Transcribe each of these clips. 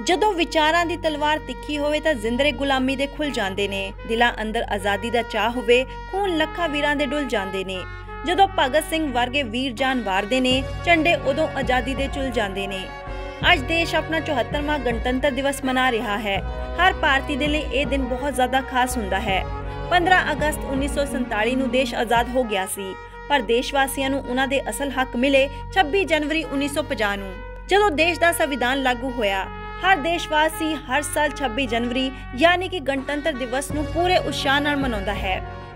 ਜਦੋਂ ਵਿਚਾਰਾਂ ਦੀ ਤਲਵਾਰ ਤਿੱਖੀ ਹੋਵੇ ਤਾਂ ਜ਼ਿੰਦਰੇ ਗੁਲਾਮੀ ਦੇ ਖੁੱਲ ਜਾਂਦੇ ਨੇ। ਦਿਲਾਂ ਅੰਦਰ ਆਜ਼ਾਦੀ ਦਾ ਚਾਹ ਹੋਵੇ, ਖੂਨ ਲੱਖਾਂ ਵੀਰਾਂ ਦੇ ਡੁੱਲ ਜਾਂਦੇ ਨੇ। ਜਦੋਂ ਭਗਤ ਸਿੰਘ ਵਰਗੇ ਵੀਰ ਜਾਨ ਵਾਰਦੇ ਨੇ, ਝੰਡੇ ਉਦੋਂ ਆਜ਼ਾਦੀ ਦੇ ਝੁੱਲ ਜਾਂਦੇ ਨੇ। ਅੱਜ ਦੇਸ਼ ਆਪਣਾ 74ਵਾਂ ਗਣਤੰਤਰ ਦਿਵਸ ਮਨਾ ਰਿਹਾ ਹੈ। ਹਰ ਭਾਰਤੀ ਦੇ ਲਈ ਇਹ ਦਿਨ ਬਹੁਤ ਜ਼ਿਆਦਾ ਖਾਸ ਹੁੰਦਾ ਹੈ। 15 ਅਗਸਤ 1947 ਨੂੰ ਦੇਸ਼ ਆਜ਼ਾਦ ਹੋ ਗਿਆ ਸੀ, ਪਰ ਦੇਸ਼ਵਾਸੀਆਂ ਨੂੰ ਉਹਨਾਂ ਦੇ ਅਸਲ ਹੱਕ ਮਿਲੇ 26 ਜਨਵਰੀ 1950 ਨੂੰ, ਜਦੋਂ ਦੇਸ਼ ਦਾ ਸੰਵਿਧਾਨ ਲਾਗੂ ਹੋਇਆ। ਹਰ ਦੇਸ਼ਵਾਸੀ ਹਰ ਸਾਲ 26 ਜਨਵਰੀ ਯਾਨੀ ਕਿ ਗਣਤੰਤਰ ਦਿਵਸ ਨੂੰ ਪੂਰੇ ਉਤਸ਼ਾਹ ਨਾਲ ਮਨਾਉਂਦਾ ਹੈ।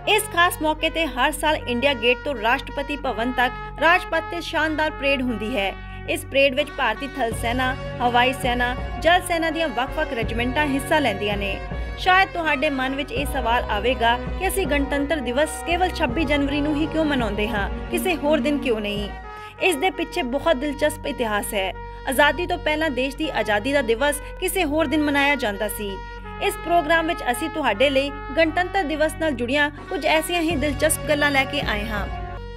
ਇਸ ਖਾਸ ਮੌਕੇ ਤੇ ਹਰ ਸਾਲ ਇੰਡੀਆ ਗੇਟ ਤੋਂ ਰਾਸ਼ਟਰਪਤੀ ਭਵਨ ਤੱਕ ਰਾਜਪਥ ਤੇ ਸ਼ਾਨਦਾਰ ਪਰੇਡ ਹੁੰਦੀ ਹੈ। ਇਸ ਪਰੇਡ ਵਿੱਚ ਭਾਰਤੀ ਥਲ ਸੈਨਾ, ਹਵਾਈ ਸੈਨਾ, ਜਲ ਸੈਨਾ ਦੀਆਂ ਵੱਖ-ਵੱਖ ਰੈਜੀਮੈਂਟਾਂ ਹਿੱਸਾ ਲੈਂਦੀਆਂ ਨੇ। ਸ਼ਾਇਦ ਤੁਹਾਡੇ ਮਨ ਵਿੱਚ ਇਹ ਸਵਾਲ ਆਵੇਗਾ ਕਿ ਅਸੀਂ ਗਣਤੰਤਰ ਦਿਵਸ ਕੇਵਲ 26 ਜਨਵਰੀ ਨੂੰ ਹੀ ਕਿਉਂ ਮਨਾਉਂਦੇ ਹਾਂ, ਕਿਸੇ ਹੋਰ ਦਿਨ ਕਿਉਂ ਨਹੀਂ? ਇਸ ਦੇ ਪਿੱਛੇ ਬਹੁਤ ਦਿਲਚਸਪ ਇਤਿਹਾਸ ਹੈ। ਆਜ਼ਾਦੀ ਤੋਂ ਪਹਿਲਾਂ ਦੇਸ਼ ਦੀ ਆਜ਼ਾਦੀ ਦਾ ਦਿਵਸ ਕਿਸੇ ਹੋਰ ਦਿਨ ਮਨਾਇਆ ਜਾਂਦਾ ਸੀ। ਇਸ ਪ੍ਰੋਗਰਾਮ ਵਿੱਚ ਅਸੀਂ ਤੁਹਾਡੇ ਲਈ ਗਣਤੰਤਰ ਦਿਵਸ ਨਾਲ ਜੁੜੀਆਂ ਕੁਝ ਐਸੀਆਂ ਹੀ ਦਿਲਚਸਪ ਗੱਲਾਂ ਲੈ ਕੇ ਆਏ ਹਾਂ।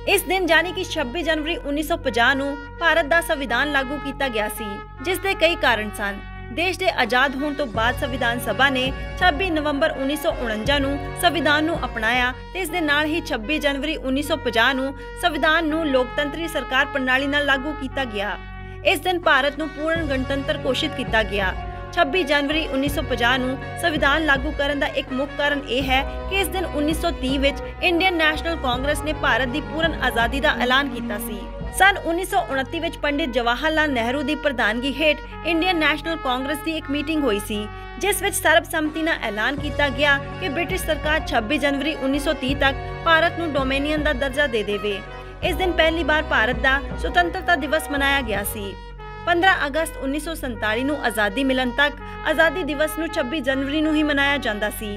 ਇਸ ਦਿਨ ਯਾਨੀ ਕਿ 26 ਜਨਵਰੀ 1950 ਨੂੰ ਭਾਰਤ ਦਾ ਸੰਵਿਧਾਨ ਲਾਗੂ ਕੀਤਾ ਗਿਆ ਸੀ, ਜਿਸ ਦੇ ਕਈ ਕਾਰਨ ਸਨ। ਦੇਸ਼ ਦੇ ਆਜ਼ਾਦ ਹੋਣ ਤੋਂ ਬਾਅਦ ਸੰਵਿਧਾਨ ਸਭਾ ਨੇ 26 ਨਵੰਬਰ 1949 ਨੂੰ ਸੰਵਿਧਾਨ ਨੂੰ ਅਪਣਾਇਆ ਤੇ ਇਸ ਦੇ ਨਾਲ ਹੀ 26 ਜਨਵਰੀ 1950 ਨੂੰ ਸੰਵਿਧਾਨ ਨੂੰ ਲੋਕਤੰਤਰੀ ਸਰਕਾਰ ਪ੍ਰਣਾਲੀ ਨਾਲ ਲਾਗੂ ਕੀਤਾ ਗਿਆ। ਇਸ ਦਿਨ ਭਾਰਤ ਨੂੰ ਪੂਰਨ ਗਣਤੰਤਰ ਘੋਸ਼ਿਤ ਕੀਤਾ ਗਿਆ। 26 ਜਨਵਰੀ 1950 ਨੂੰ ਸੰਵਿਧਾਨ ਲਾਗੂ ਕਰਨ ਦਾ ਇੱਕ ਮੁੱਖ ਕਾਰਨ ਇਹ ਹੈ ਕਿ ਇਸ ਦਿਨ 1930 ਵਿੱਚ ਇੰਡੀਅਨ ਨੈਸ਼ਨਲ ਕਾਂਗਰਸ ਨੇ ਭਾਰਤ ਦੀ ਪੂਰਨ ਆਜ਼ਾਦੀ ਦਾ ਐਲਾਨ ਕੀਤਾ ਸੀ। ਸਨ 1929 ਵਿੱਚ ਪੰਡਿਤ ਜਵਾਹਰ ਲਾਲ ਨਹਿਰੂ ਦੀ ਪ੍ਰਧਾਨਗੀ ਹੇਠ ਇੰਡੀਅਨ ਨੈਸ਼ਨਲ ਕਾਂਗਰਸ ਦੀ ਇੱਕ ਮੀਟਿੰਗ ਹੋਈ ਸੀ, ਜਿਸ ਵਿੱਚ ਸਰਬਸੰਮਤੀ ਨਾਲ ਐਲਾਨ ਕੀਤਾ ਗਿਆ ਕਿ ਬ੍ਰਿਟਿਸ਼ ਸਰਕਾਰ 26 ਜਨਵਰੀ 1930 ਤੱਕ ਭਾਰਤ ਨੂੰ ਡੋਮੇਨੀਅਨ ਦਾ ਦਰਜਾ ਦੇ ਦੇਵੇ। ਇਸ ਦਿਨ ਪਹਿਲੀ ਵਾਰ ਭਾਰਤ ਦਾ ਸੁਤੰਤਰਤਾ ਦਿਵਸ ਮਨਾਇਆ ਗਿਆ ਸੀ। 15 ਅਗਸਤ 1947 ਨੂੰ ਆਜ਼ਾਦੀ ਮਿਲਣ ਤੱਕ ਆਜ਼ਾਦੀ ਦਿਵਸ ਨੂੰ 26 ਜਨਵਰੀ ਨੂੰ ਹੀ ਮਨਾਇਆ ਜਾਂਦਾ ਸੀ।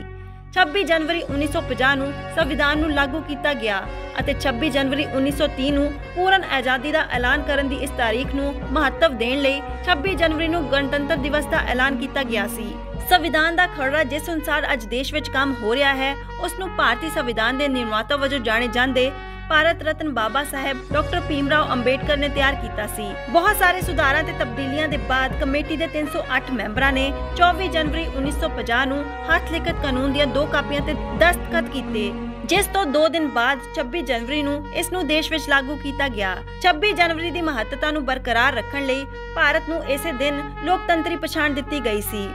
26 ਜਨਵਰੀ 1950 ਨੂੰ ਸੰਵਿਧਾਨ ਨੂੰ ਲਾਗੂ ਕੀਤਾ ਗਿਆ ਅਤੇ 26 ਜਨਵਰੀ 1930 ਨੂੰ ਪੂਰਨ ਆਜ਼ਾਦੀ ਦਾ ਐਲਾਨ ਕਰਨ ਦੀ ਇਸ ਤਾਰੀਖ ਨੂੰ ਮਹੱਤਵ ਦੇਣ ਲਈ 26 ਜਨਵਰੀ ਨੂੰ ਗਣਤੰਤਰ ਦਿਵਸ ਦਾ ਐਲਾਨ ਕੀਤਾ ਗਿਆ ਸੀ। ਸੰਵਿਧਾਨ ਦਾ ਖਰੜਾ ਜਿਸ ਅਨੁਸਾਰ ਅੱਜ ਦੇਸ਼ ਵਿੱਚ ਕੰਮ ਹੋ ਰਿਹਾ ਹੈ, ਉਸ ਨੂੰ ਭਾਰਤੀ ਸੰਵਿਧਾਨ ਦੇ ਨਿਰਮਾਤਾ ਵਜੋਂ ਜਾਣੇ ਜਾਂਦੇ ਭਾਰਤ ਰਤਨ ਬਾਬਾ ਸਾਹਿਬ ਡਾਕਟਰ ਭੀਮ ਰਾਓ ਅੰਬੇਡਕਰ ਨੇ ਤਿਆਰ ਕੀਤਾ ਸੀ। ਬਹੁਤ ਸਾਰੇ ਸੁਧਾਰਾਂ ਤੇ ਤਬਦੀਲੀਆਂ ਦੇ ਬਾਅਦ ਕਮੇਟੀ ਦੇ 308 ਮੈਂਬਰਾਂ ਨੇ 24 ਜਨਵਰੀ 1950 ਨੂੰ ਹੱਥ ਲਿਖਤ ਕਾਨੂੰਨ ਦੀਆਂ 2 ਕਾਪੀਆਂ ਤੇ ਦਸਤਖਤ ਕੀਤੇ, ਜਿਸ ਤੋਂ 2 ਦਿਨ ਬਾਅਦ 26 ਜਨਵਰੀ ਨੂੰ ਇਸ ਨੂੰ ਦੇਸ਼ ਵਿੱਚ ਲਾਗੂ ਕੀਤਾ ਗਿਆ। 26 ਜਨਵਰੀ ਦੀ ਮਹੱਤਤਾ ਨੂੰ ਬਰਕਰਾਰ ਰੱਖਣ ਲਈ ਭਾਰਤ ਨੂੰ ਇਸੇ ਦਿਨ ਲੋਕਤੰਤਰੀ ਪਛਾਣ ਦਿੱਤੀ ਗਈ ਸੀ।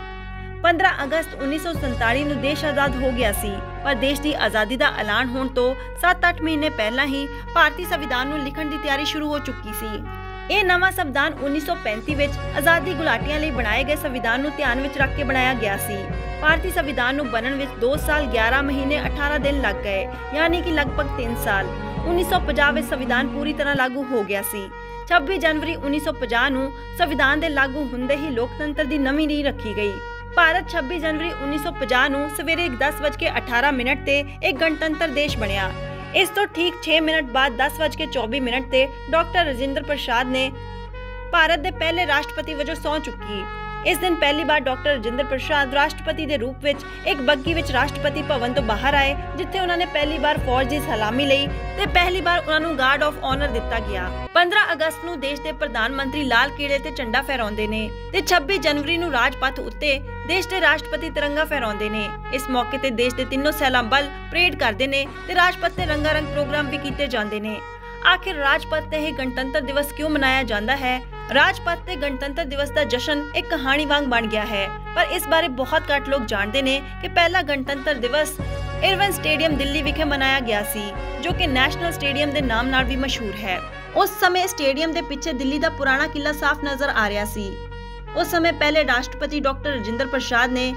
15 ਅਗਸਤ 1947 ਨੂੰ ਦੇਸ਼ ਆਜ਼ਾਦ ਹੋ ਗਿਆ ਸੀ, ਪਰ ਦੇਸ਼ ਦੀ ਆਜ਼ਾਦੀ ਦਾ ਐਲਾਨ ਹੋਣ ਤੋਂ 7-8 ਮਹੀਨੇ ਪਹਿਲਾਂ ਹੀ ਭਾਰਤੀ ਸੰਵਿਧਾਨ ਨੂੰ ਲਿਖਣ ਦੀ ਤਿਆਰੀ ਸ਼ੁਰੂ ਹੋ ਚੁੱਕੀ ਸੀ। ਇਹ ਨਵਾਂ ਸੰਵਿਧਾਨ 1935 ਵਿੱਚ ਆਜ਼ਾਦੀ ਘੁਲਾਟੀਆਂ ਲਈ ਬਣਾਏ ਗਏ ਸੰਵਿਧਾਨ ਨੂੰ ਧਿਆਨ ਵਿੱਚ ਰੱਖ ਕੇ ਬਣਾਇਆ ਗਿਆ ਸੀ। ਭਾਰਤੀ ਸੰਵਿਧਾਨ ਨੂੰ ਬਣਨ ਵਿੱਚ 2 ਸਾਲ 11 ਮਹੀਨੇ 18 ਦਿਨ ਲੱਗ ਗਏ, ਯਾਨੀ ਕਿ ਲਗਭਗ 3 ਸਾਲ। 1950 ਵਿੱਚ ਸੰਵਿਧਾਨ ਪੂਰੀ ਤਰ੍ਹਾਂ ਲਾਗੂ ਹੋ ਗਿਆ ਸੀ। 26 ਜਨਵਰੀ 1950 ਨੂੰ ਸੰਵਿਧਾਨ ਦੇ ਲਾਗੂ ਹੁੰਦੇ ਹੀ ਲੋਕਤੰਤਰ ਦੀ ਨਵੀਂ ਨੀਂਹ ਰੱਖੀ ਗਈ। ਭਾਰਤ 26 ਜਨਵਰੀ 1950 ਨੂੰ ਸਵੇਰੇ 10:18 ਤੇ ਇੱਕ ਗਣਤੰਤਰ ਦੇਸ਼ ਬਣਿਆ। ਇਸ ਤੋਂ ਠੀਕ 6 ਮਿੰਟ ਬਾਅਦ 10:24 ਤੇ ਡਾਕਟਰ ਰਾਜਿੰਦਰ ਪ੍ਰਸਾਦ ਨੇ ਭਾਰਤ ਦੇ ਪਹਿਲੇ ਰਾਸ਼ਟਰਪਤੀ ਵਜੋਂ ਸਹੁੰ ਚੁੱਕੀ। ਇਸ ਦਿਨ ਪਹਿਲੀ ਵਾਰ ਡਾਕਟਰ ਰਾਜਿੰਦਰ ਪ੍ਰਸਾਦ ਰਾਸ਼ਟਰਪਤੀ ਦੇ ਰੂਪ ਵਿੱਚ ਇੱਕ ਬੱਗੀ ਵਿੱਚ ਰਾਸ਼ਟਰਪਤੀ ਭਵਨ ਤੋਂ ਬਾਹਰ ਆਏ, ਜਿੱਥੇ ਉਹਨਾਂ ਨੇ ਪਹਿਲੀ ਵਾਰ ਫੌਜ ਦੀ ਸਲਾਮੀ ਲਈ ਤੇ ਪਹਿਲੀ ਵਾਰ ਉਹਨਾਂ ਨੂੰ ਗਾਰਡ ਆਫ ਆਨਰ ਦਿੱਤਾ ਗਿਆ। 15 ਅਗਸਤ ਨੂੰ ਦੇਸ਼ ਦੇ ਪ੍ਰਧਾਨ ਮੰਤਰੀ ਲਾਲ ਕਿਲੇ ਤੇ ਝੰਡਾ ਫਹਿਰਾਉਂਦੇ ਨੇ ਤੇ 26 ਜਨਵਰੀ ਨੂੰ ਰਾਜਪਥ ਉੱਤੇ ਦੇਸ਼ ਦੇ ਰਾਸ਼ਟਰਪਤੀ ਤਿਰੰਗਾ ਫਹਿਰਾਉਂਦੇ ਨੇ। ਇਸ ਮੌਕੇ ਤੇ ਦੇਸ਼ ਦੇ ਤਿੰਨੋਂ ਸੈਨਾ ਬਲ ਪਰੇਡ ਕਰਦੇ ਨੇ ਤੇ ਰਾਜਪਥ ਤੇ ਰੰਗਾਰੰਗ ਪ੍ਰੋਗਰਾਮ ਵੀ ਕੀਤੇ ਜਾਂਦੇ ਨੇ। ਆਖਿਰ ਰਾਜਪਥ ਤੇ ਇਹ ਗਣਤੰਤਰ ਦਿਵਸ ਕਿਉਂ ਮਨਾਇਆ ਜਾਂਦਾ ਹੈ? ਰਾਜਪਥ ਤੇ ਗਣਤੰਤਰ ਦਿਵਸ ਦਾ ਜਸ਼ਨ ਇੱਕ ਕਹਾਣੀ ਵਾਂਗ ਬਣ ਗਿਆ ਹੈ, ਪਰ ਇਸ ਬਾਰੇ ਬਹੁਤ ਘੱਟ ਲੋਕ ਜਾਣਦੇ ਨੇ ਕਿ ਪਹਿਲਾ ਗਣਤੰਤਰ ਦਿਵਸ ਇਰਵਿਨ ਸਟੇਡੀਅਮ ਦਿੱਲੀ ਵਿਖੇ ਮਨਾਇਆ ਗਿਆ ਸੀ, ਜੋ ਕਿ ਨੈਸ਼ਨਲ ਸਟੇਡੀਅਮ ਦੇ ਨਾਮ ਨਾਲ ਵੀ ਮਸ਼ਹੂਰ ਹੈ। ਉਸ ਸਮੇਂ ਸਟੇਡੀਅਮ ਦੇ ਪਿੱਛੇ ਦਿੱਲੀ ਦਾ ਪੁਰਾਣਾ ਕਿਲਾ ਸਾਫ਼ ਨਜ਼ਰ ਆ ਰਿਹਾ ਸੀ। ਉਸ ਸਮੇਂ ਪਹਿਲੇ ਰਾਸ਼ਟਰਪਤੀ ਡਾਕਟਰ ਰਾਜਿੰਦਰ ਪ੍ਰਸਾਦ ਨੇ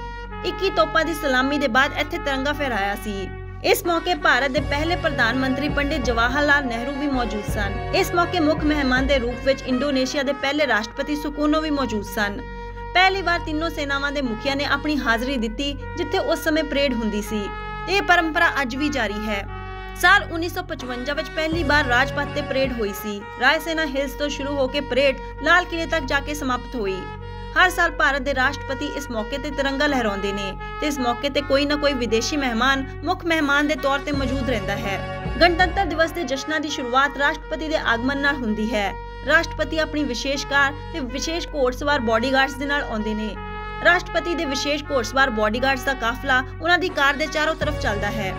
21 ਤੋਪਾਂ ਦੀ ਸਲਾਮੀ ਦੇ ਬਾਅਦ ਇੱਥੇ ਤਿਰੰਗਾ ਫਹਿਰਾਇਆ ਸੀ। ਇਸ ਮੌਕੇ ਭਾਰਤ ਦੇ ਪਹਿਲੇ ਪ੍ਰਧਾਨ ਮੰਤਰੀ ਪੰਡਿਤ ਜਵਾਹਰ ਲਾਲ ਨਹਿਰੂ ਵੀ ਮੌਜੂਦ ਸਨ। ਇਸ ਮੌਕੇ ਮੁੱਖ ਮਹਿਮਾਨ ਦੇ ਰੂਪ ਵਿੱਚ ਇੰਡੋਨੇਸ਼ੀਆ ਦੇ ਪਹਿਲੇ ਰਾਸ਼ਟਰਪਤੀ ਸੁਕਰਨੋ ਵੀ ਮੌਜੂਦ ਸਨ। ਪਹਿਲੀ ਵਾਰ ਤਿੰਨੋਂ ਸੈਨਾਵਾਂ ਦੇ ਮੁਖੀਆਂ ਨੇ ਆਪਣੀ ਹਾਜ਼ਰੀ ਦਿੱਤੀ, ਜਿੱਥੇ ਉਸ ਸਮੇਂ ਪਰੇਡ ਹੁੰਦੀ ਸੀ ਤੇ ਇਹ ਪਰੰਪਰਾ ਅੱਜ ਵੀ ਜਾਰੀ ਹੈ। ਸਾਲ 1955 ਵਿੱਚ ਪਹਿਲੀ ਵਾਰ ਰਾਜਪਥ ਤੇ ਪਰੇਡ ਹੋਈ ਸੀ। ਰਾਇਸੇਨਾ ਹਿਲਸ ਤੋਂ ਸ਼ੁਰੂ ਹੋ ਕੇ ਪਰੇਡ ਲਾਲ ਕਿਲੇ ਤੱਕ ਜਾ ਕੇ ਸਮਾਪਤ ਹੋਈ। ਹਰ ਸਾਲ ਭਾਰਤ ਦੇ ਰਾਸ਼ਟਰਪਤੀ ਇਸ ਮੌਕੇ ਤੇ ਤਿਰੰਗਾ ਲਹਿਰਾਉਂਦੇ ਨੇ ਤੇ ਇਸ ਮੌਕੇ ਤੇ ਕੋਈ ਨਾ ਕੋਈ ਵਿਦੇਸ਼ੀ ਮਹਿਮਾਨ ਮੁੱਖ ਮਹਿਮਾਨ ਦੇ ਤੌਰ ਤੇ ਮੌਜੂਦ ਰਹਿੰਦਾ ਹੈ। ਗਣਤੰਤਰ ਦਿਵਸ ਦੇ ਜਸ਼ਨਾਂ ਦੀ ਸ਼ੁਰੂਆਤ ਰਾਸ਼ਟਰਪਤੀ ਦੇ ਆਗਮਨ ਨਾਲ ਹੁੰਦੀ ਹੈ। ਰਾਸ਼ਟਰਪਤੀ ਆਪਣੀ ਵਿਸ਼ੇਸ਼ ਕਾਰ ਤੇ ਵਿਸ਼ੇਸ਼ ਘੋੜਸਵਾਰ ਬਾਡੀਗਾਰਡਸ ਦੇ ਨਾਲ ਆਉਂਦੇ ਨੇ। ਰਾਸ਼ਟਰਪਤੀ ਦੇ ਵਿਸ਼ੇਸ਼ ਘੋੜਸਵਾਰ ਬਾਡੀਗਾਰਡਸ ਦਾ ਕਾਫਲਾ ਉਹਨਾਂ ਦੀ ਕਾਰ ਦੇ ਚਾਰੋਂ ਤਰਫ ਚੱਲਦਾ ਹੈ।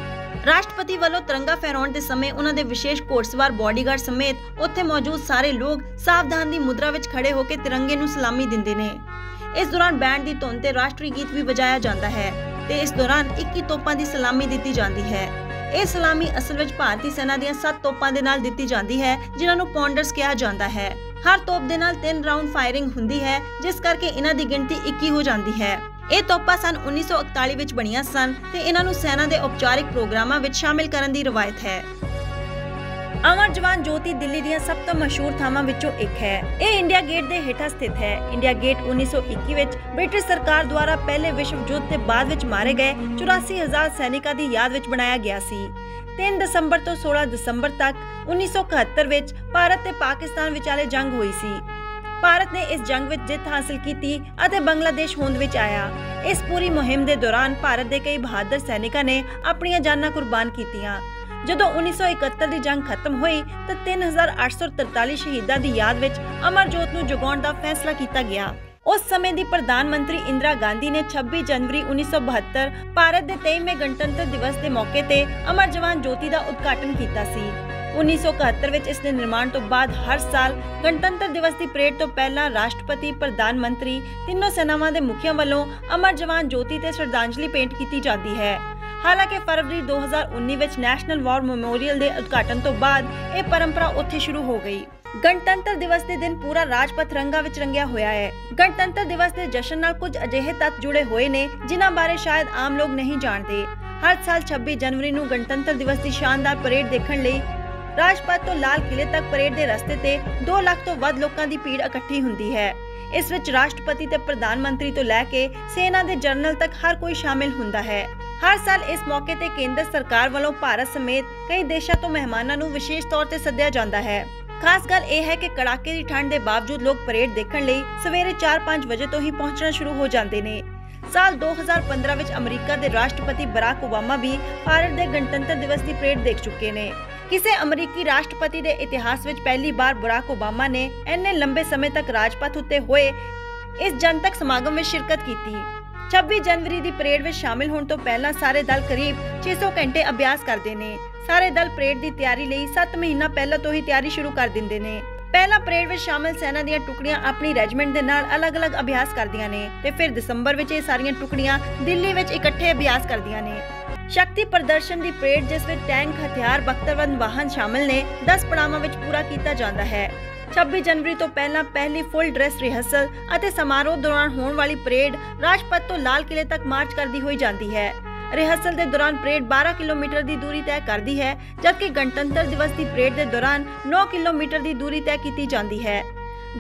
ਰਾਸ਼ਟਰਪਤੀ ਵੱਲੋਂ ਤਿਰੰਗਾ ਫਹਿਰਾਉਣ ਦੇ ਸਮੇਂ ਉਹਨਾਂ ਦੇ ਵਿਸ਼ੇਸ਼ ਘੋੜਸਵਾਰ ਬਾਡੀਗਾਰਡ ਸਮੇਤ ਉੱਥੇ ਮੌਜੂਦ ਸਾਰੇ ਲੋਕ ਸਾਵਧਾਨ ਦੀ ਮੁਦਰਾ ਵਿੱਚ ਖੜੇ ਹੋ ਕੇ ਤਿਰੰਗੇ ਨੂੰ ਸਲਾਮੀ ਦਿੰਦੇ ਨੇ। ਇਸ ਦੌਰਾਨ ਬੈਂਡ ਦੀ ਧੁਨ ਤੇ ਰਾਸ਼ਟਰੀ ਗੀਤ ਵੀ ਵਜਾਇਆ ਜਾਂਦਾ ਹੈ ਤੇ ਇਸ ਦੌਰਾਨ 21 ਤੋਪਾਂ ਦੀ ਸਲਾਮੀ ਦਿੱਤੀ ਜਾਂਦੀ ਹੈ। ਇਹ ਸਲਾਮੀ ਅਸਲ ਵਿੱਚ ਭਾਰਤੀ ਸੈਨਾ ਦੀਆਂ 7 ਤੋਪਾਂ ਦੇ ਨਾਲ ਦਿੱਤੀ ਜਾਂਦੀ ਹੈ, ਜਿਨ੍ਹਾਂ ਨੂੰ ਪੌਂਡਰਸ ਕਿਹਾ ਜਾਂਦਾ ਹੈ। ਹਰ ਤੋਪ ਦੇ ਨਾਲ 3 ਰਾਉਂਡ ਫਾਇਰਿੰਗ ਹੁੰਦੀ ਹੈ, ਜਿਸ ਕਰਕੇ ਇਹਨਾਂ ਦੀ ਗਿਣਤੀ 21 ਹੋ ਜਾਂਦੀ ਹੈ। ਇਹ ਤੋਪਾਂ ਸਨ 1941 ਵਿੱਚ ਬਣੀਆਂ ਸਨ ਤੇ ਇਹਨਾਂ ਨੂੰ ਸੈਨਾ ਦੇ ਔਪਚਾਰਿਕ ਪ੍ਰੋਗਰਾਮਾਂ ਵਿੱਚ ਸ਼ਾਮਿਲ ਕਰਨ ਦੀ ਰਵਾਇਤ ਹੈ। ਅਮਰ ਜਵਾਨ ਜੋਤੀ ਦਿੱਲੀ ਦੀਆਂ ਸਭ ਤੋਂ ਮਸ਼ਹੂਰ ਥਾਵਾਂ ਵਿੱਚੋਂ ਇੱਕ ਹੈ। ਇਹ ਇੰਡੀਆ ਗੇਟ ਦੇ ਹੇਠਾਂ ਸਥਿਤ ਹੈ। ਇੰਡੀਆ ਗੇਟ 1921 ਵਿੱਚ ਬ੍ਰਿਟਿਸ਼ ਸਰਕਾਰ ਦੁਆਰਾ ਪਹਿਲੇ ਵਿਸ਼ਵ ਯੁੱਧ ਦੇ ਬਾਅਦ ਵਿੱਚ ਮਾਰੇ ਗਏ 84,000 ਸੈਨਿਕਾਂ ਦੀ ਯਾਦ ਵਿੱਚ ਬਣਾਇਆ ਗਿਆ ਸੀ। 3 ਦਸੰਬਰ ਤੋਂ 16 ਦਸੰਬਰ ਤੱਕ 1971 ਵਿੱਚ ਭਾਰਤ ਤੇ ਪਾਕਿਸਤਾਨ ਵਿਚਾਲੇ ਜੰਗ ਹੋਈ ਸੀ। ਭਾਰਤ ਨੇ ਇਸ ਜੰਗ ਵਿੱਚ ਜਿੱਤ ਹਾਸਲ ਕੀਤੀ ਅਤੇ ਬੰਗਲਾਦੇਸ਼ ਹੋਂਦ ਵਿੱਚ ਆਇਆ। ਇਸ ਪੂਰੀ ਮੁਹਿੰਮ ਦੇ ਦੌਰਾਨ ਭਾਰਤ ਦੇ ਕਈ ਬਹਾਦਰ ਸੈਨਿਕਾਂ ਨੇ ਆਪਣੀਆਂ ਜਾਨਾਂ ਕੁਰਬਾਨ ਕੀਤੀਆਂ। ਜਦੋਂ 1971 ਦੀ ਜੰਗ ਖਤਮ ਹੋਈ ਤਾਂ 3843 ਸ਼ਹੀਦਾਂ ਦੀ ਯਾਦ ਵਿੱਚ ਅਮਰ ਜੋਤ ਨੂੰ ਜਗਾਉਣ ਦਾ ਫੈਸਲਾ ਕੀਤਾ ਗਿਆ। ਉਸ ਸਮੇਂ ਦੀ ਪ੍ਰਧਾਨ ਮੰਤਰੀ ਇੰਦਰਾ ਗਾਂਧੀ ਨੇ 26 ਜਨਵਰੀ 1972 ਭਾਰਤ ਦੇ 23ਵੇਂ ਗਣਤੰਤਰ ਦਿਵਸ ਦੇ ਮੌਕੇ ਤੇ ਅਮਰ ਜਵਾਨ ਜੋਤੀ ਦਾ ਉਦਘਾਟਨ ਕੀਤਾ ਸੀ। 1971 ਵਿੱਚ ਇਸ ਦੇ ਨਿਰਮਾਣ ਤੋਂ ਬਾਅਦ ਹਰ ਸਾਲ ਗਣਤੰਤਰ ਦਿਵਸ ਦੀ ਪਰੇਡ ਤੋਂ ਪਹਿਲਾਂ ਰਾਸ਼ਟਰਪਤੀ, ਪ੍ਰਧਾਨ ਮੰਤਰੀ, ਤਿੰਨੋਂ ਸੈਨਾਵਾਂ ਦੇ ਮੁਖੀਆਂ ਵੱਲੋਂ ਅਮਰ ਜਵਾਨ ਜੋਤੀ ਤੇ ਸ਼ਰਧਾਂਜਲੀ ਭੇਂਟ ਕੀਤੀ ਜਾਂਦੀ ਹੈ। ਹਾਲਾਂਕਿ ਫਰਵਰੀ 2019 ਵਿੱਚ ਨੈਸ਼ਨਲ ਵਾਰ ਮੈਮੋਰੀਅਲ ਦੇ ਉਦਘਾਟਨ ਤੋਂ ਬਾਅਦ ਇਹ ਪਰੰਪਰਾ ਉੱਥੇ ਸ਼ੁਰੂ ਹੋ ਗਈ। ਗਣਤੰਤਰ ਦਿਵਸ ਦੇ ਦਿਨ ਪੂਰਾ ਰਾਜਪਥ ਰੰਗਾਂ ਵਿੱਚ ਰੰਗਿਆ ਹੋਇਆ ਹੈ। ਗਣਤੰਤਰ ਦਿਵਸ ਦੇ ਜਸ਼ਨ ਨਾਲ ਕੁਝ ਅਜਿਹੇ ਤੱਤ ਜੁੜੇ ਹੋਏ ਨੇ ਜਿਨ੍ਹਾਂ ਬਾਰੇ ਸ਼ਾਇਦ ਆਮ ਲੋਕ ਨਹੀਂ ਜਾਣਦੇ। ਹਰ ਸਾਲ 26 ਜਨਵਰੀ ਨੂੰ ਗਣਤੰਤਰ ਦਿਵਸ ਦੀ ਸ਼ਾਨਦਾਰ ਪਰੇਡ ਦੇਖਣ ਲਈ ਰਾਜਪਥ ਤੋਂ ਲਾਲ ਕਿਲੇ ਤੱਕ ਪਰੇਡ ਦੇ ਰਸਤੇ ਤੇ 2 ਲੱਖ ਤੋਂ ਵੱਧ ਲੋਕਾਂ ਦੀ ਭੀੜ ਇਕੱਠੀ ਹੁੰਦੀ ਹੈ। ਇਸ ਵਿੱਚ ਰਾਸ਼ਟਰਪਤੀ ਤੇ ਪ੍ਰਧਾਨ ਮੰਤਰੀ ਤੋਂ ਲੈ ਕੇ ਸੈਨਾ ਦੇ ਜਨਰਲ ਤੱਕ ਹਰ ਕੋਈ ਸ਼ਾਮਿਲ ਹੁੰਦਾ ਹੈ। ਹਰ ਸਾਲ ਇਸ ਮੌਕੇ ਤੇ ਕੇਂਦਰ ਸਰਕਾਰ ਵੱਲੋਂ ਭਾਰਤ ਸਮੇਤ ਕਈ ਦੇਸ਼ਾਂ ਤੋਂ ਮਹਿਮਾਨਾਂ ਨੂੰ ਵਿਸ਼ੇਸ਼ ਤੌਰ ਤੇ ਸੱਦਿਆ ਜਾਂਦਾ ਹੈ। ਖਾਸ ਗੱਲ ਇਹ ਹੈ ਕਿ ਕੜਾਕੇ ਦੀ ਠੰਡ ਦੇ ਬਾਵਜੂਦ ਲੋਕ ਪਰੇਡ ਦੇਖਣ ਲਈ ਸਵੇਰੇ 4-5 ਵਜੇ ਤੋਂ ਹੀ ਪਹੁੰਚਣਾ ਸ਼ੁਰੂ ਹੋ ਜਾਂਦੇ ਨੇ। ਸਾਲ 2015 ਵਿੱਚ ਅਮਰੀਕਾ ਦੇ ਰਾਸ਼ਟਰਪਤੀ ਬਰਾਕ ਓਬਾਮਾ ਵੀ ਭਾਰਤ ਦੇ ਗਣਤੰਤਰ ਦਿਵਸ ਦੀ ਪਰੇਡ ਦੇਖ ਚੁੱਕੇ ਨੇ। ਕਿਸੇ ਅਮਰੀਕੀ ਰਾਸ਼ਟਰਪਤੀ ਦੇ ਇਤਿਹਾਸ ਵਿੱਚ ਪਹਿਲੀ ਵਾਰ ਬਰਾਕ ਓਬਾਮਾ ਨੇ ਇੰਨੇ ਲੰਬੇ ਸਮੇਂ ਤੱਕ ਰਾਜਪਥ ਉੱਤੇ ਹੋਏ ਇਸ ਜਨਤਕ ਸਮਾਗਮ ਵਿੱਚ ਸ਼ਿਰਕਤ ਕੀਤੀ। 26 ਜਨਵਰੀ ਦੀ ਪਰੇਡ ਵਿੱਚ ਸ਼ਾਮਿਲ ਹੋਣ ਤੋਂ ਪਹਿਲਾਂ ਸਾਰੇ ਦਲ ਕਰੀਬ 600 ਘੰਟੇ ਅਭਿਆਸ ਕਰਦੇ ਨੇ। ਸਾਰੇ ਦਲ ਪਰੇਡ ਦੀ ਤਿਆਰੀ ਲਈ 7 ਮਹੀਨਾ ਪਹਿਲਾਂ ਤੋਂ ਹੀ ਤਿਆਰੀ ਸ਼ੁਰੂ ਕਰ ਦਿੰਦੇ ਨੇ। ਪਹਿਲਾਂ ਪਰੇਡ ਵਿੱਚ ਸ਼ਾਮਿਲ ਸੈਨਾ ਦੀਆਂ ਟੁਕੜੀਆਂ ਆਪਣੀ ਰੈਜੀਮੈਂਟ ਦੇ ਨਾਲ ਅਲੱਗ-ਅਲੱਗ ਅਭਿਆਸ ਕਰਦੀਆਂ ਨੇ ਤੇ ਫਿਰ ਦਸੰਬਰ ਵਿੱਚ ਇਹ ਸਾਰੀਆਂ ਟੁਕੜੀਆਂ ਦਿੱਲੀ ਵਿੱਚ ਇਕੱਠੇ ਅਭਿਆਸ ਕਰਦੀਆਂ ਨੇ। ਸ਼ਕਤੀ ਪ੍ਰਦਰਸ਼ਨ ਦੀ ਪਰੇਡ, ਜਿਸ ਵਿੱਚ ਟੈਂਕ, ਹਥਿਆਰ, ਬਖਤਰਬੰਦ ਵਾਹਨ ਸ਼ਾਮਿਲ ਨੇ, 10 ਪੜਾਵਾਂ ਵਿੱਚ ਪੂਰਾ ਕੀਤਾ ਜਾਂਦਾ ਹੈ। 26 ਜਨਵਰੀ ਤੋਂ ਪਹਿਲਾਂ ਪਹਿਲੀ ਫੁੱਲ ਡਰੈਸ ਰਿਹਰਸਲ ਅਤੇ ਸਮਾਰੋਹ ਦੌਰਾਨ ਹੋਣ ਵਾਲੀ ਪਰੇਡ ਰਾਜਪਥ ਤੋਂ ਲਾਲ ਕਿਲੇ ਤੱਕ ਮਾਰਚ ਕਰਦੀ ਹੋਈ ਜਾਂਦੀ ਹੈ। ਰਿਹਰਸਲ ਦੇ ਦੌਰਾਨ ਪਰੇਡ 12 ਕਿਲੋਮੀਟਰ ਦੀ ਦੂਰੀ ਤੈਅ ਕਰਦੀ ਹੈ, ਜਦਕਿ ਗਣਤੰਤਰ ਦਿਵਸ ਦੀ ਪਰੇਡ ਦੇ ਦੌਰਾਨ 9 ਕਿਲੋਮੀਟਰ ਦੀ ਦੂਰੀ ਤੈਅ ਕੀਤੀ ਜਾਂਦੀ ਹੈ।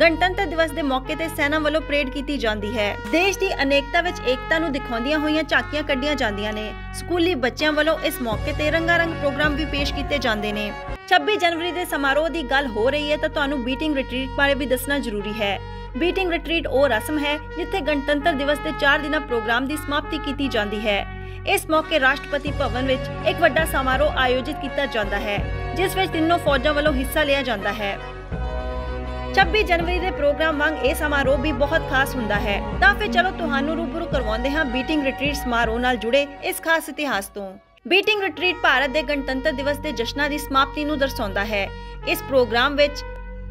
ਗਣਤੰਤਰ ਦਿਵਸ ਦੇ ਮੌਕੇ ਤੇ ਸੈਨਾ ਵੱਲੋਂ ਪਰੇਡ ਕੀਤੀ ਜਾਂਦੀ ਹੈ। ਦੇਸ਼ ਦੀ ਅਨੇਕਤਾ ਵਿੱਚ ਏਕਤਾ ਨੂੰ ਦਿਖਾਉਂਦੀਆਂ ਹੋਈਆਂ ਝਾਕੀਆਂ ਕੱਢੀਆਂ ਜਾਂਦੀਆਂ ਨੇ। ਸਕੂਲੀ ਬੱਚਿਆਂ ਵੱਲੋਂ ਇਸ ਮੌਕੇ ਤੇ ਰੰਗਾਰੰਗ ਪ੍ਰੋਗਰਾਮ ਵੀ ਪੇਸ਼ ਕੀਤੇ ਜਾਂਦੇ ਨੇ। 26 ਜਨਵਰੀ ਦੇ ਸਮਾਰੋਹ ਦੀ ਗੱਲ ਹੋ ਰਹੀ ਹੈ ਤਾਂ ਤੁਹਾਨੂੰ ਬੀਟਿੰਗ ਰਿਟਰੀਟ ਬਾਰੇ ਵੀ ਦੱਸਣਾ ਜ਼ਰੂਰੀ ਹੈ। ਬੀਟਿੰਗ ਰਿਟਰੀਟ ਉਹ ਰਸਮ ਹੈ ਜਿੱਥੇ ਗਣਤੰਤਰ ਦਿਵਸ ਦੇ 4 ਦਿਨਾਂ ਪ੍ਰੋਗਰਾਮ ਦੀ ਸਮਾਪਤੀ ਕੀਤੀ ਜਾਂਦੀ ਹੈ। ਇਸ ਮੌਕੇ ਰਾਸ਼ਟਰਪਤੀ ਭਵਨ ਵਿੱਚ ਇੱਕ ਵੱਡਾ ਸਮਾਰੋਹ ਆਯੋਜਿਤ ਕੀਤਾ ਜਾਂਦਾ ਹੈ, ਜਿਸ ਵਿੱਚ ਤਿੰਨੋਂ ਫੌਜਾਂ ਵੱਲੋਂ ਹਿੱਸਾ ਲਿਆ ਜਾਂਦਾ ਹੈ। 26 ਜਨਵਰੀ ਦੇ ਪ੍ਰੋਗਰਾਮ ਵਾਂਗ ਇਹ ਸਮਾਰੋਹ ਵੀ ਬਹੁਤ ਖਾਸ ਹੁੰਦਾ ਹੈ। ਤਾਂ ਫਿਰ ਚਲੋ ਤੁਹਾਨੂੰ ਰੂਬਰੂ ਕਰਵਾਉਂਦੇ ਹਾਂ ਬੀਟਿੰਗ ਰਿਟਰੀਟ ਸਮਾਰੋਹ ਨਾਲ ਜੁੜੇ ਇਸ ਖਾਸ ਇਤਿਹਾਸ ਤੋਂ। ਬੀਟਿੰਗ ਰਿਟਰੀਟ ਭਾਰਤ ਦੇ ਗਣਤੰਤਰ ਦਿਵਸ ਦੇ ਜਸ਼ਨਾਂ ਦੀ ਸਮਾਪਤੀ ਨੂੰ ਦਰਸਾਉਂਦਾ ਹੈ। ਇਸ ਪ੍ਰੋਗਰਾਮ ਵਿੱਚ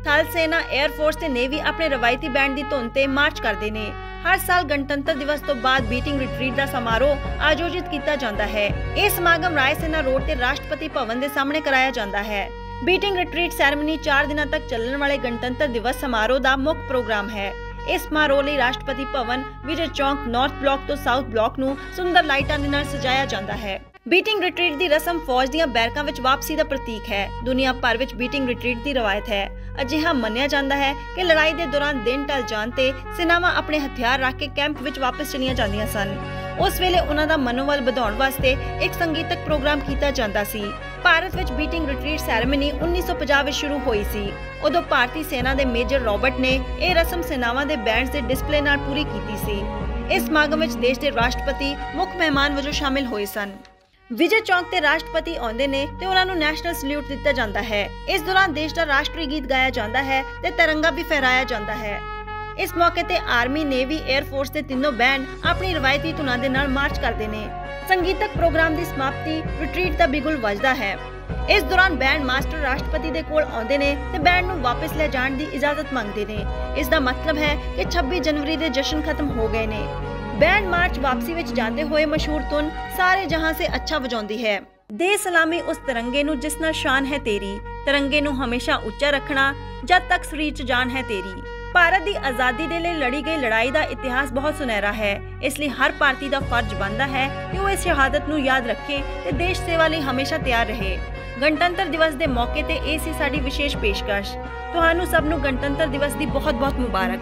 ਥਲ ਸੈਨਾ, 에ਅਰ ਫੋਰਸ ਤੇ ਨੇਵੀ ਆਪਣੇ ਰਵਾਇਤੀ ਬੈਂਡ ਦੀ ਧੁਨ ਤੇ ਮਾਰਚ ਕਰਦੇ ਨੇ। ਹਰ ਸਾਲ ਗਣਤੰਤਰ ਦਿਵਸ ਤੋਂ ਬਾਅਦ ਬੀਟਿੰਗ ਰਿਟਰੀਟ ਦਾ ਸਮਾਰੋਹ ਆਯੋਜਿਤ ਕੀਤਾ ਜਾਂਦਾ ਹੈ। ਇਹ ਸਮਾਗਮ ਰਾਏ ਸੈਨਾ ਰੋਡ ਤੇ ਰਾਸ਼ਟਰਪਤੀ ਭਵਨ ਦੇ ਸਾਹਮਣੇ ਕਰਾਇਆ ਜਾਂਦਾ ਹੈ। ਬੀਟਿੰਗ ਰਿਟਰੀਟ ਸੈਰੇਮਨੀ 4 ਦਿਨਾਂ ਤੱਕ ਚੱਲਣ ਵਾਲੇ ਗਣਤੰਤਰ ਦਿਵਸ ਸਮਾਰੋਹ ਦਾ ਮੁੱਖ ਪ੍ਰੋਗਰਾਮ ਹੈ। ਇਸ ਸਮਾਰੋਹ ਲਈ ਰਾਸ਼ਟਰਪਤੀ ਭਵਨ, ਵਿਜੇ ਚੌਂਕ, ਨਾਰਥ ਬਲਾਕ ਤੋਂ ਸਾਊਥ ਬਲਾਕ ਨੂੰ ਸੁੰਦਰ ਲਾਈਟਾਂ ਦੇ ਨਾਲ ਸਜਾਇਆ ਜਾਂਦਾ ਹੈ। ਬੀਟਿੰਗ ਰਿਟਰੀਟ ਦੀ ਰਸਮ ਫੌਜ ਦੀਆਂ ਬੈਰਕਾਂ ਵਿੱਚ ਵਾਪਸੀ ਦਾ ਪ੍ਰਤੀਕ ਹੈ। ਦੁਨੀਆ ਭਰ ਵਿੱਚ ਬੀਟਿੰਗ ਰਿਟਰੀਟ ਦੀ ਰਵਾਇਤ ਹੈ। ਅਜਿਹਾ ਮੰਨਿਆ ਜਾਂਦਾ ਹੈ ਕਿ ਲੜਾਈ ਦੇ ਦੌਰਾਨ ਦਿਨ ਢਲ ਜਾਣ ਤੇ ਸੈਨਾਵਾਂ ਆਪਣੇ ਹਥਿਆਰ ਰੱਖ ਕੇ ਕੈਂਪ ਵਿੱਚ ਵਾਪਸ ਚਲੀਆਂ ਜਾਂਦੀਆਂ ਸਨ। ਉਸ ਵੇਲੇ ਉਹਨਾਂ ਦਾ ਮਨੋਬਲ ਵਧਾਉਣ ਵਾਸਤੇ ਇੱਕ ਸੰਗੀਤਕ ਪ੍ਰੋਗਰਾਮ ਕੀਤਾ ਜਾਂਦਾ ਸੀ। ਭਾਰਤ ਵਿੱਚ ਬੀਟਿੰਗ ਰਿਟਰੀਟ ਸੈਰੇਮਨੀ 1950 ਵਿੱਚ ਸ਼ੁਰੂ ਹੋਈ ਸੀ। ਉਦੋਂ ਭਾਰਤੀ ਸੈਨਾ ਦੇ ਮੇਜਰ ਰਾਬਰਟ ਨੇ ਇਹ ਰਸਮ ਸੈਨਾਵਾਂ ਦੇ ਬੈਂਡਸ ਦੇ ਡਿਸਪਲੇ ਨਾਲ ਪੂਰੀ ਕੀਤੀ ਸੀ। ਇਸ ਸਮਾਗਮ ਵਿੱਚ ਦੇਸ਼ ਦੇ ਰਾਸ਼ਟਰਪਤੀ ਮੁੱਖ ਮਹਿਮਾਨ ਵਜੋਂ ਸ਼ਾਮਿਲ ਹੋਏ ਸਨ। ਵਿਜੇ ਚੌਂਕ ਤੇ ਰਾਸ਼ਟਰਪਤੀ ਆਉਂਦੇ ਨੇ ਤੇ ਉਹਨਾਂ ਨੂੰ ਨੈਸ਼ਨਲ ਸਲੂਟ ਦਿੱਤਾ ਜਾਂਦਾ ਹੈ। ਇਸ ਦੌਰਾਨ ਦੇਸ਼ ਦਾ ਰਾਸ਼ਟਰੀ ਗੀਤ ਗਾਇਆ ਜਾਂਦਾ ਹੈ ਤੇ ਤਿਰੰਗਾ ਵੀ ਫਹਿਰਾਇਆ ਜਾਂਦਾ ਹੈ। इस मौके ते आर्मी, नेवी, एयर फोर्स के तीनों बैंड अपनी रवायती धुनां दे नाल मार्च करते हैं। संगीतक प्रोग्राम की समाप्ति रिट्रीट का बिगुल वजदा है। इस दौरान बैंड मास्टर राष्ट्रपति दे कोल आउंदे ने ते बैंड नूं वापस ले जाण दी इजाजत मंगदे ने। इसका मतलब है कि 26 जनवरी के जश्न खत्म हो गए ने। बैंड मार्च वापसी विच जाते हुए मशहूर धुन सारे जहां से अच्छा वजाउंदी है। दे सलामी उस तिरंगे नूं जिस नाल शान है तेरी, तिरंगे नूं हमेशा उच्चा रखना जद तक शरीर च जान है तेरी। भारत की आज़ादी के लिए लड़ी गई लड़ाई का इतिहास बहुत सुनहरा है, इसलिए हर भारती का फर्ज बनता है कि वो इस शहादत नूं याद रखे ते देश सेवा लिए हमेशा तैयार रहे। गणतंत्र दिवस के मौके ते ये सी साडी विशेष पेशकश। तुहानू सब नूं गणतंत्र दिवस की बहुत बहुत मुबारक।